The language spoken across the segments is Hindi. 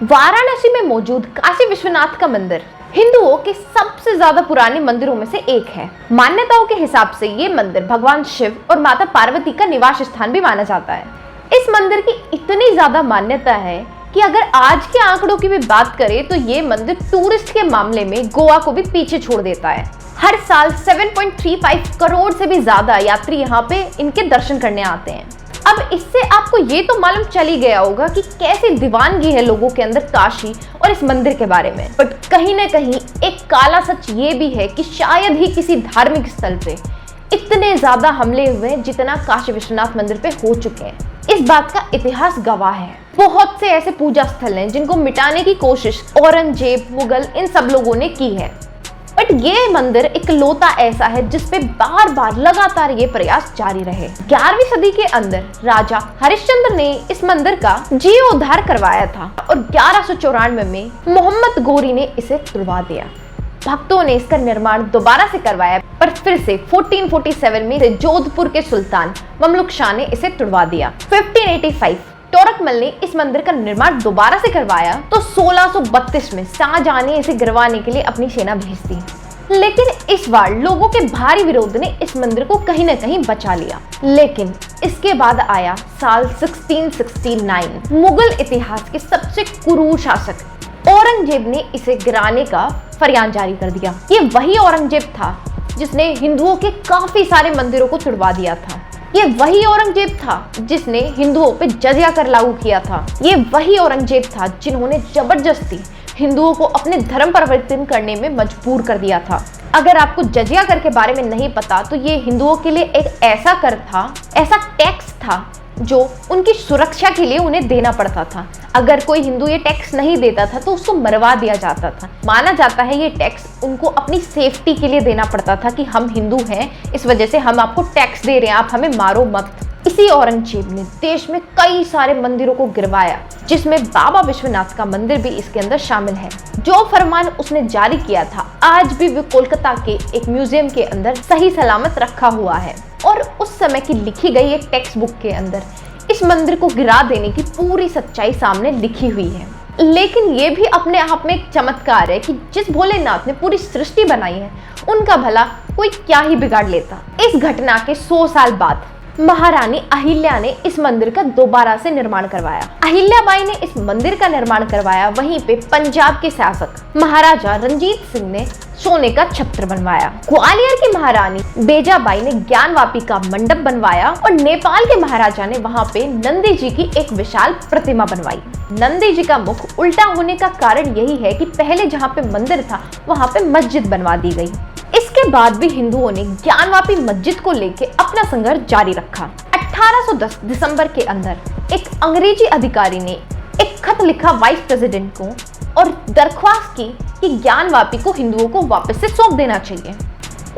वाराणसी में मौजूद काशी विश्वनाथ का मंदिर हिंदुओं के सबसे ज्यादा पुराने मंदिरों में से एक है। मान्यताओं के हिसाब से ये मंदिर भगवान शिव और माता पार्वती का निवास स्थान भी माना जाता है। इस मंदिर की इतनी ज्यादा मान्यता है कि अगर आज के आंकड़ों की भी बात करें तो ये मंदिर टूरिस्ट के मामले में गोवा को भी पीछे छोड़ देता है। हर साल 7.35 करोड़ से भी ज्यादा यात्री यहाँ पे इनके दर्शन करने आते हैं। अब इससे आपको ये तो मालूम चल ही गया होगा कि कैसी दीवानगी है लोगों के अंदर काशी और इस मंदिर के बारे में। बट कहीं ना कहीं एक काला सच ये भी है कि शायद ही किसी धार्मिक स्थल पे इतने ज्यादा हमले हुए जितना काशी विश्वनाथ मंदिर पे हो चुके हैं। इस बात का इतिहास गवाह है। बहुत से ऐसे पूजा स्थल हैं जिनको मिटाने की कोशिश औरंगजेब, मुगल, इन सब लोगों ने की है। बट ये मंदिर इकलौता ऐसा है जिसपे बार बार लगातार ये प्रयास जारी रहे। 11वीं सदी के अंदर राजा हरिश्चंद्र ने इस मंदिर का जीर्णोद्धार करवाया था और 1194 में मोहम्मद गोरी ने इसे तुड़वा दिया। भक्तों ने इसका निर्माण दोबारा से करवाया, पर फिर से 1447 में जोधपुर के सुल्तान ममलुक शाह ने इसे तुड़वा दिया। 1585 तोरकमल ने इस मंदिर का निर्माण दोबारा से करवाया तो 1632 में शाहजहां ने इसे गिरवाने के लिए अपनी सेना भेज दी। लेकिन इस बार लोगों के भारी विरोध ने इस मंदिर को कहीं न कहीं बचा लिया। लेकिन इसके बाद आया साल 1669। मुगल इतिहास के सबसे क्रूर शासक औरंगजेब ने इसे गिराने का फरमान जारी कर दिया। ये वही औरंगजेब था जिसने हिंदुओं के काफी सारे मंदिरों को तुड़वा दिया था। ये वही औरंगजेब था जिसने हिंदुओं पे जजिया कर लागू किया था। ये वही औरंगजेब था जिन्होंने जबरदस्ती हिंदुओं को अपने धर्म परिवर्तन करने में मजबूर कर दिया था। अगर आपको जजिया कर के बारे में नहीं पता तो ये हिंदुओं के लिए एक ऐसा कर था, ऐसा टैक्स था जो उनकी सुरक्षा के लिए उन्हें देना पड़ता था। अगर कोई हिंदू ये टैक्स नहीं देता था तो उसको मरवा दिया जाता था। माना जाता है ये टैक्स उनको अपनी सेफ्टी के लिए देना पड़ता था कि हम हिंदू हैं, इस वजह से हम आपको टैक्स दे रहे हैं, आप हमें मारो मत। इसी औरंगजेब ने देश में कई सारे मंदिरों को गिरवाया, जिसमें बाबा विश्वनाथ का मंदिर भी इसके अंदर शामिल है। जो फरमान उसने जारी किया था आज भी वो कोलकाता के एक म्यूजियम के अंदर सही सलामत रखा हुआ है। और उस समय की लिखी गई एक टेक्स्ट बुक के अंदर इस मंदिर को गिरा देने की पूरी सच्चाई सामने लिखी हुई है। लेकिन ये भी अपने आप में एक चमत्कार है कि जिस भोलेनाथ ने पूरी सृष्टि बनाई है उनका भला कोई क्या ही बिगाड़ लेता। इस घटना के 100 साल बाद महारानी अहिल्या ने इस मंदिर का दोबारा से निर्माण करवाया। अहिल्याबाई ने इस मंदिर का निर्माण करवाया। वहीं पे पंजाब के शासक महाराजा रंजीत सिंह ने सोने का छत्र बनवाया। ग्वालियर की महारानी बेजाबाई ने ज्ञानवापी का मंडप बनवाया और नेपाल के महाराजा ने वहां पे नंदी जी की एक विशाल प्रतिमा बनवाई। नंदी जी का मुख उल्टा होने का कारण यही है कि पहले जहाँ पे मंदिर था वहां पे मस्जिद बनवा दी गई। इसके बाद भी हिंदुओं ने ज्ञानवापी मस्जिद को लेकर अपना संघर्ष जारी रखा। 1810 दिसंबर के अंदर एक अंग्रेजी अधिकारी ने एक खत लिखा वाइस प्रेसिडेंट को और दरख्वास्त की कि ज्ञानवापी को हिंदुओं को वापस से सौंप देना चाहिए।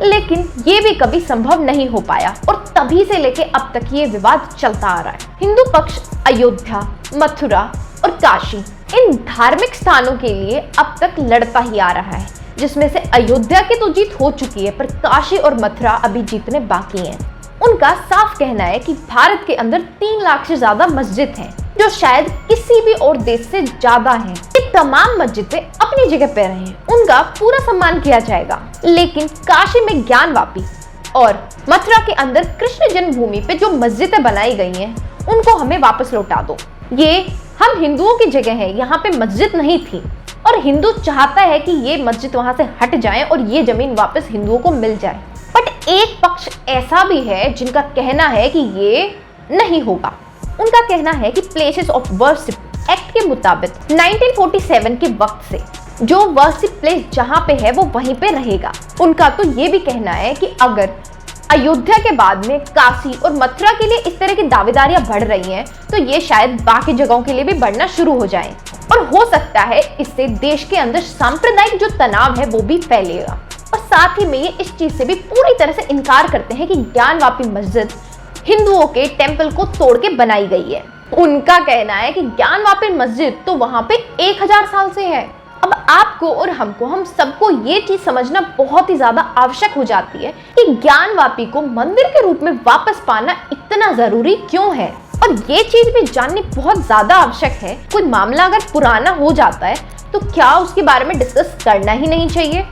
लेकिन ये भी कभी संभव नहीं हो पाया और तभी से लेके अब तक ये विवाद चलता आ रहा है। हिंदू पक्ष अयोध्या, मथुरा और काशी इन धार्मिक स्थानों के लिए अब तक लड़ता ही आ रहा है, जिसमें से अयोध्या की तो जीत हो चुकी है पर काशी और मथुरा अभी जीतने बाकी हैं। उनका साफ कहना है कि भारत के अंदर 3 लाख से ज्यादा मस्जिद हैं, जो शायद किसी भी और देश से ज्यादा हैं। ये तमाम मस्जिदें अपनी जगह पे रहें, उनका पूरा सम्मान किया जाएगा। लेकिन काशी में ज्ञानवापी और मथुरा के अंदर कृष्ण जन्मभूमि पे जो मस्जिदें बनाई गई हैं उनको हमें वापस लौटा दो। ये हम हिंदुओं की जगह है, यहाँ पे मस्जिद नहीं थी और हिंदू चाहता है कि ये मस्जिद वहां से हट जाए और ये जमीन वापस हिंदुओं को मिल जाए। बट एक पक्ष ऐसा भी है जिनका कहना है कि ये नहीं होगा। उनका कहना है कि प्लेसेस ऑफ वर्शिप एक्ट के मुताबिक 1947 के वक्त से जो वर्शिप प्लेस जहां पे है वो वहीं पे रहेगा। उनका तो ये भी कहना है कि अगर अयोध्या के बाद में काशी और मथुरा के लिए इस तरह की दावेदारियां बढ़ रही हैं तो ये शायद बाकी जगहों के लिए भी बढ़ना शुरू हो जाए और हो सकता है इससे देश के अंदर सांप्रदायिक जो तनाव है वो भी फैलेगा। और साथ ही में ये इस चीज से भी पूरी तरह से इनकार करते हैं कि ज्ञानवापी मस्जिद हिंदुओं के टेम्पल को तोड़ के बनाई गई है। उनका कहना है कि ज्ञानवापी मस्जिद तो वहां पे 1000 साल से है। अब आपको और हमको, हम सबको ये चीज समझना बहुत ही ज्यादा आवश्यक हो जाती है कि ज्ञानवापी को मंदिर के रूप में वापस पाना इतना जरूरी क्यों है। और ये चीज भी जाननी बहुत ज्यादा आवश्यक है, कोई मामला अगर पुराना हो जाता है तो क्या उसके बारे में डिस्कस करना ही नहीं चाहिए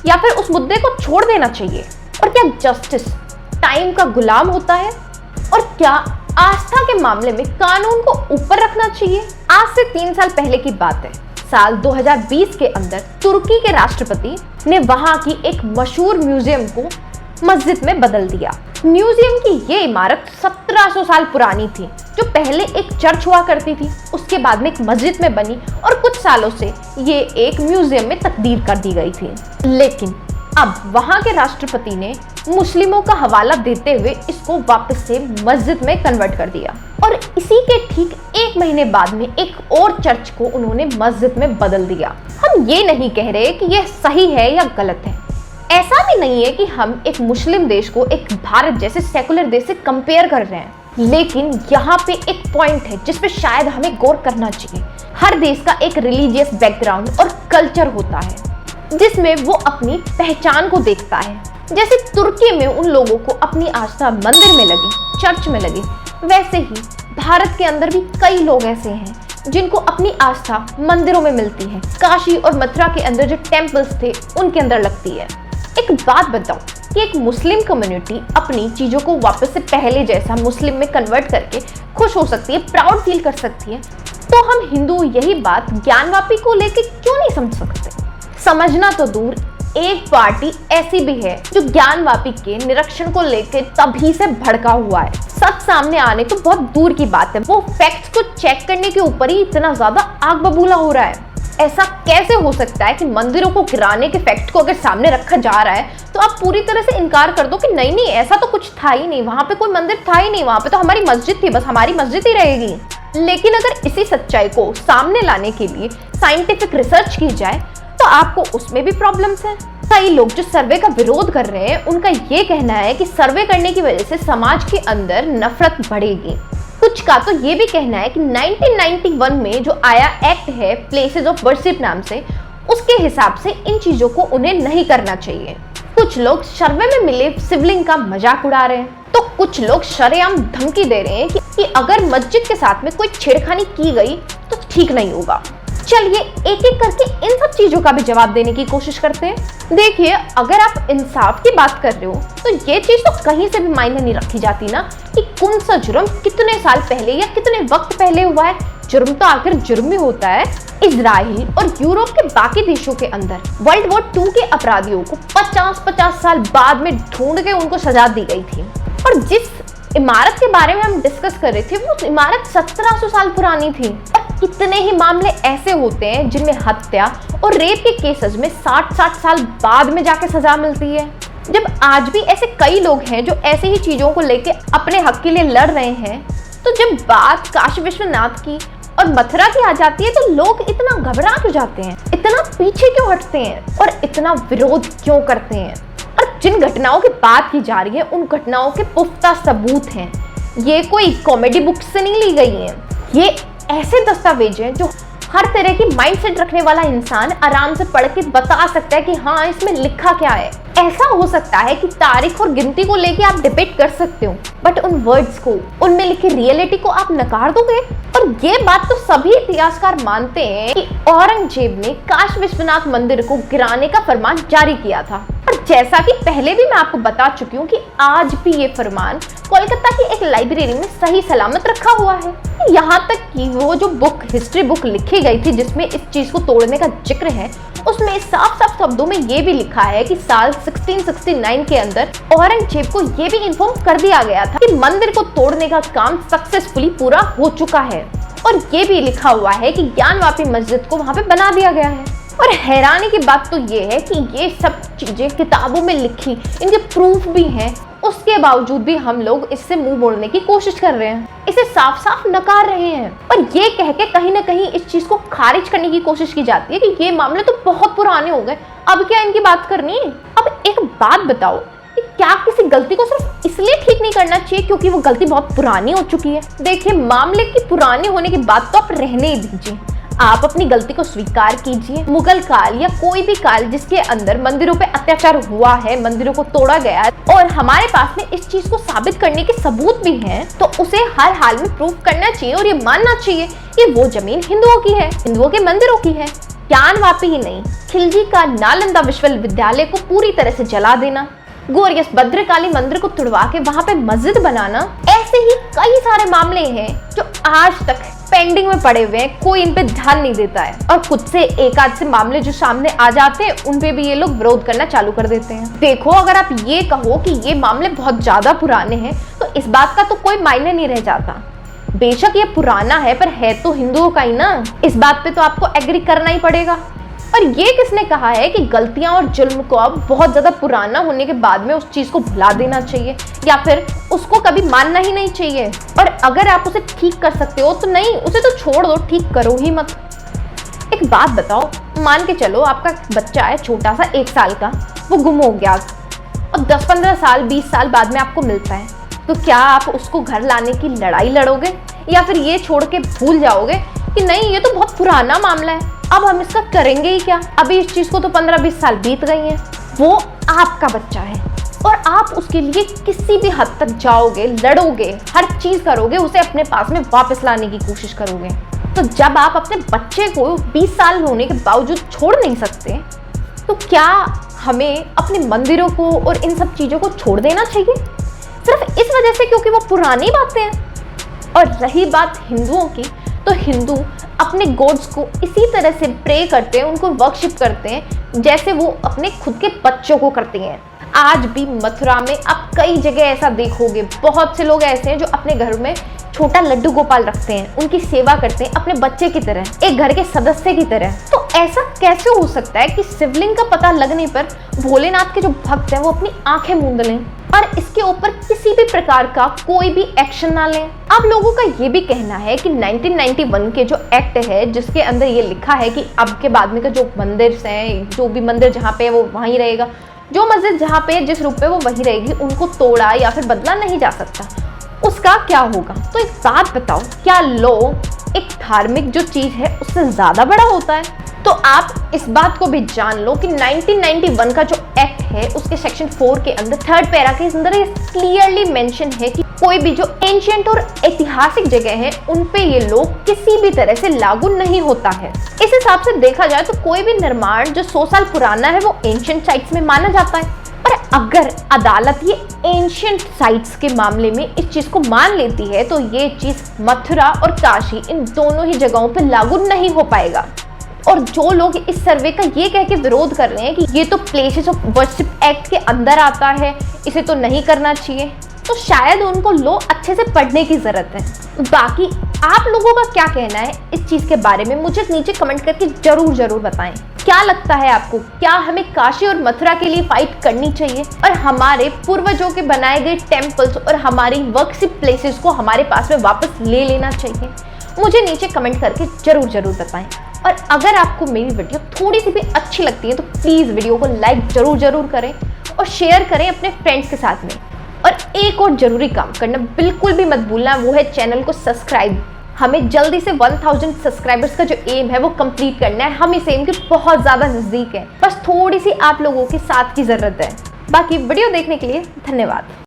या फिर उस मुद्दे को छोड़ देना चाहिए? और क्या जस्टिस टाइम का गुलाम होता है? और क्या आस्था के मामले में कानून को ऊपर रखना चाहिए? आज से 3 साल पहले की बात है। साल 2020 के अंदर तुर्की के राष्ट्रपति ने वहां की एक मशहूर म्यूजियम को मस्जिद में बदल दिया। म्यूजियम की ये इमारत 1700 साल पुरानी थी, जो पहले एक चर्च हुआ करती थी, उसके बाद में एक मस्जिद में बनी और कुछ सालों से ये एक म्यूजियम में तब्दील कर दी गई थी। लेकिन अब वहां के राष्ट्रपति ने मुस्लिमों का हवाला देते हुए इसको वापस से मस्जिद में कन्वर्ट कर दिया और इसी के ठीक 1 महीने बाद में एक और चर्च को उन्होंने मस्जिद में बदल दिया। हम ये नहीं कह रहे कि यह सही है या गलत है, ऐसा भी नहीं है कि हम एक मुस्लिम देश को एक भारत जैसे सेकुलर देश से कंपेयर कर रहे हैं, लेकिन यहाँ पे एक पॉइंट है जिस पे शायद हमें गौर करना चाहिए। हर देश का एक रिलीजियस बैकग्राउंड और कल्चर होता है जिसमें वो अपनी पहचान को देखता है। जैसे तुर्की में उन लोगों को अपनी आस्था मंदिर में लगी, चर्च में लगी, वैसे ही भारत के अंदर भी कई लोग ऐसे हैं जिनको अपनी आस्था मंदिरों में मिलती है। काशी और मथुरा के अंदर जो टेम्पल्स थे उनके अंदर लगती है। एक बात बताओ कि एक मुस्लिम कम्युनिटी अपनी चीजों को वापस से पहले जैसा मुस्लिम में कन्वर्ट करके खुश हो सकती है, प्राउड फील कर सकती है, तो हम हिंदू यही बात ज्ञानवापी को लेके क्यों नहीं समझ सकते? समझना तो दूर, एक पार्टी ऐसी भी है जो ज्ञानवापी के निरीक्षण को लेकर तभी से भड़का हुआ है। सच सामने आने तो बहुत दूर की बात है, वो फैक्ट्स को चेक करने के ऊपर ही इतना ज्यादा आग बबूला हो रहा है। ऐसा कैसे हो सकता है कि मंदिरों को गिराने के फैक्ट को अगर सामने रखा जा रहा है तो आप पूरी तरह से इनकार कर दो कि नहीं नहीं ऐसा तो कुछ था ही नहीं, वहां पे कोई मंदिर था ही नहीं, वहां पे तो हमारी मस्जिद थी, बस हमारी मस्जिद ही रहेगी। लेकिन अगर इसी सच्चाई को सामने लाने के लिए साइंटिफिक रिसर्च की जाए तो आपको उसमें भी प्रॉब्लम्स हैं। कई लोग जो सर्वे का विरोध कर रहे हैं उनका ये कहना है कि सर्वे करने की वजह से समाज के अंदर नफरत बढ़ेगी। कुछ का तो ये भी कहना है कि 1991 में जो आया एक्ट है प्लेसेस ऑफ वर्शिप नाम से, उसके हिसाब से इन चीजों को उन्हें नहीं करना चाहिए। कुछ लोग सर्वे में मिले शिवलिंग का मजाक उड़ा रहे हैं, तो कुछ लोग शरेआम धमकी दे रहे हैं कि अगर मस्जिद के साथ में कोई छेड़खानी की गई तो ठीक नहीं होगा। चलिए एक एक करके इन सब चीजों का भी जवाब देने की कोशिश करते हैं। देखिए, अगर आप इंसाफ की बात कर रहे हो तो ये चीज तो कहीं से भी मायने नहीं रखी जाती ना कि कौन सा जुर्म कितने साल पहले या कितने वक्त पहले हुआ है। जुर्म तो आखिर जुर्म ही होता है। इजराइल और यूरोप के बाकी देशों के अंदर वर्ल्ड वॉर 2 के अपराधियों को 50-50 साल बाद में ढूंढ के उनको सजा दी गई थी। और जिस इमारत के बारे में हम डिस्कस कर रहे थे वो इमारत 1700 साल पुरानी थी। और कितने ही मामले ऐसे होते हैं जिनमें हत्या और रेप के केसेस में 60-60 साल बाद में जाके सजा मिलती है। जब आज भी ऐसे कई लोग हैं जो ऐसे ही चीजों को लेके अपने हक के लिए लड़ रहे हैं, तो जब बात काशी विश्वनाथ की और मथुरा की आ जाती है तो लोग इतना घबरा क्यों जाते हैं, इतना पीछे क्यों हटते हैं और इतना विरोध क्यों करते हैं? और जिन घटनाओं की बात की जा रही है उन घटनाओं के पुख्ता सबूत हैं। ये कोई कॉमेडी बुक से नहीं ली गई है, ये ऐसे दस्तावेज हैं जो हर तरह की माइंडसेट रखने वाला इंसान आराम से पढ़ के बता सकता है कि हाँ इसमें लिखा क्या है। ऐसा हो सकता है कि तारीख और गिनती को लेके आप डिबेट कर सकते हो, बट उन वर्ड्स को, उनमें लिखी रियलिटी को आप नकार दोगे। और ये बात तो सभी इतिहासकार मानते हैं कि औरंगजेब ने काशी विश्वनाथ मंदिर को गिराने का फरमान जारी किया था। और जैसा कि पहले भी मैं आपको बता चुकी हूँ कि आज भी ये फरमान कोलकाता की एक लाइब्रेरी में सही सलामत रखा हुआ है। यहाँ तक कि वो जो बुक, हिस्ट्री बुक लिखी गई थी जिसमें इस चीज को तोड़ने का जिक्र है, उसमें साफ साफ शब्दों में ये भी लिखा है कि साल 1669 के अंदर औरंगजेब को ये भी इन्फॉर्म कर दिया गया था कि मंदिर को तोड़ने का काम सक्सेसफुली पूरा हो चुका है। और ये भी लिखा हुआ है कि ज्ञानवापी मस्जिद को वहां पे बना दिया गया है। और हैरानी की बात तो ये है कि ये सब चीजें किताबों में लिखी, इनके प्रूफ भी हैं, उसके बावजूद भी हम लोग इससे मुंह मोड़ने की कोशिश कर रहे हैं, इसे साफ साफ नकार रहे हैं। और ये कह के कहीं ना कहीं इस चीज को खारिज करने की कोशिश की जाती है कि ये मामले तो बहुत पुराने हो गए, अब क्या इनकी बात करनी है। अब एक बात बताओ कि क्या किसी गलती को सिर्फ इसलिए ठीक नहीं करना चाहिए क्योंकि वो गलती बहुत पुरानी हो चुकी है? देखिए, मामले की पुराने होने की बात तो आप रहने ही दीजिए, आप अपनी गलती को स्वीकार कीजिए। मुगल काल या कोई भी काल जिसके अंदर मंदिरों पे अत्याचार हुआ है, मंदिरों को तोड़ा गया है और हमारे पास में इस चीज को साबित करने के सबूत भी हैं, तो उसे हर हाल में प्रूव करना चाहिए और ये मानना चाहिए कि वो जमीन हिंदुओं की है, हिंदुओं के मंदिरों की है। ज्ञानवापी ही नहीं, खिलजी का नालंदा विश्वविद्यालय को पूरी तरह से जला देना, गोरियस भद्रकाली मंदिर को तुड़वा के वहां पे मस्जिद बनाना, ऐसे ही कई सारे मामले हैं जो आज तक पेंडिंग में पड़े हुए हैं, कोई इन पे ध्यान नहीं देता है। और खुद से एक आध से मामले जो सामने आ जाते हैं उन पे भी ये लोग विरोध करना चालू कर देते हैं। देखो, अगर आप ये कहो कि ये मामले बहुत ज्यादा पुराने हैं तो इस बात का तो कोई मायने नहीं रह जाता। बेशक ये पुराना है पर है तो हिंदुओं का ही ना, इस बात पे तो आपको एग्री करना ही पड़ेगा। और ये किसने कहा है कि गलतियां और जुल्म को अब बहुत ज्यादा पुराना होने के बाद में उस चीज को भुला देना चाहिए या फिर उसको कभी मानना ही नहीं चाहिए। और अगर आप उसे ठीक कर सकते हो तो नहीं, उसे तो छोड़ दो, ठीक करो ही मत। एक बात बताओ, मान के चलो आपका बच्चा है छोटा सा 1 साल का, वो गुम हो गया और 10-15 साल 20 साल बाद में आपको मिलता है, तो क्या आप उसको घर लाने की लड़ाई लड़ोगे या फिर ये छोड़ के भूल जाओगे कि नहीं ये तो बहुत पुराना मामला है, अब हम इसका करेंगे ही क्या, अभी इस चीज को तो 15-20 साल बीत गई हैं। वो आपका बच्चा है और आप उसके लिए किसी भी हद तक जाओगे, लड़ोगे, हर चीज करोगे, उसे अपने पास में वापस लाने की कोशिश करोगे। तो जब आप अपने बच्चे को 20 साल होने के बावजूद छोड़ नहीं सकते, तो क्या हमें अपने मंदिरों को और इन सब चीजों को छोड़ देना चाहिए सिर्फ इस वजह से क्योंकि वो पुरानी बातें हैं? और रही बात हिंदुओं की, तो हिंदू अपने गॉड्स को इसी तरह से प्रे करते हैं, उनको वर्शिप करते हैं जैसे वो अपने खुद के बच्चों को करते हैं। आज भी मथुरा में आप कई जगह ऐसा देखोगे, बहुत से लोग ऐसे हैं जो अपने घर में छोटा लड्डू गोपाल रखते हैं, उनकी सेवा करते हैं अपने बच्चे की तरह, एक घर के सदस्य की तरह। तो ऐसा कैसे हो सकता है कि शिवलिंग का पता लगने पर भोलेनाथ के जो भक्त हैं वो अपनी आंखें मूंद लें और इसके ऊपर किसी भी प्रकार का कोई भी एक्शन ना लें? अब लोगों का ये भी कहना है कि 1991 के जो एक्ट है जिसके अंदर ये लिखा है कि अब के बाद में का जो मंदिर हैं, जो भी मंदिर जहाँ पे वो वहीं रहेगा, जो मस्जिद जहाँ पे जिस रूप में वो वहीं रहेगी, उनको तोड़ा या फिर बदला नहीं जा सकता, उसका क्या होगा? तो एक बात बताओ, क्या लॉ एक धार्मिक जो चीज है उससे ज्यादा बड़ा होता है? तो आप इस बात को भी जान लो कि 1991 का जो एक्ट है उसके सेक्शन 4 के अंदर 3rd पैरा के अंदर ये क्लियरली मेंशन है कि कोई भी जो एंशिएंट और ऐतिहासिक जगह है उन पे ये लॉ किसी भी तरह से लागू नहीं होता है। इस हिसाब से देखा जाए तो कोई भी निर्माण जो 100 साल पुराना है वो एंशिएंट साइट्स में माना जाता है। पर अगर अदालत ये एंशिएंट साइट्स के मामले में इस चीज को मान लेती है तो ये चीज मथुरा और काशी इन दोनों ही जगहों पर लागू नहीं हो पाएगा। और जो लोग इस सर्वे का ये कह के विरोध कर रहे हैं कि ये तो प्लेसेस ऑफ वर्शिप एक्ट के अंदर आता है, इसे तो नहीं करना चाहिए, तो शायद उनको लॉ अच्छे से पढ़ने की जरूरत है। बाकी आप लोगों का क्या कहना है इस चीज के बारे में मुझे नीचे कमेंट करके जरूर बताएं। क्या लगता है आपको, क्या हमें काशी और मथुरा के लिए फाइट करनी चाहिए और हमारे पूर्वजों के बनाए गए टेम्पल्स और हमारी वर्शिप प्लेसेस को हमारे पास में वापस ले लेना चाहिए? मुझे नीचे कमेंट करके जरूर बताएं। और अगर आपको मेरी वीडियो थोड़ी सी भी अच्छी लगती है तो प्लीज़ वीडियो को लाइक जरूर करें और शेयर करें अपने फ्रेंड्स के साथ में। और एक और जरूरी काम करना बिल्कुल भी मत भूलना, वो है चैनल को सब्सक्राइब। हमें जल्दी से 1000 सब्सक्राइबर्स का जो एम है वो कंप्लीट करना है। हम इस एम के बहुत ज़्यादा नज़दीक हैं, बस थोड़ी सी आप लोगों के साथ की ज़रूरत है। बाकी वीडियो देखने के लिए धन्यवाद।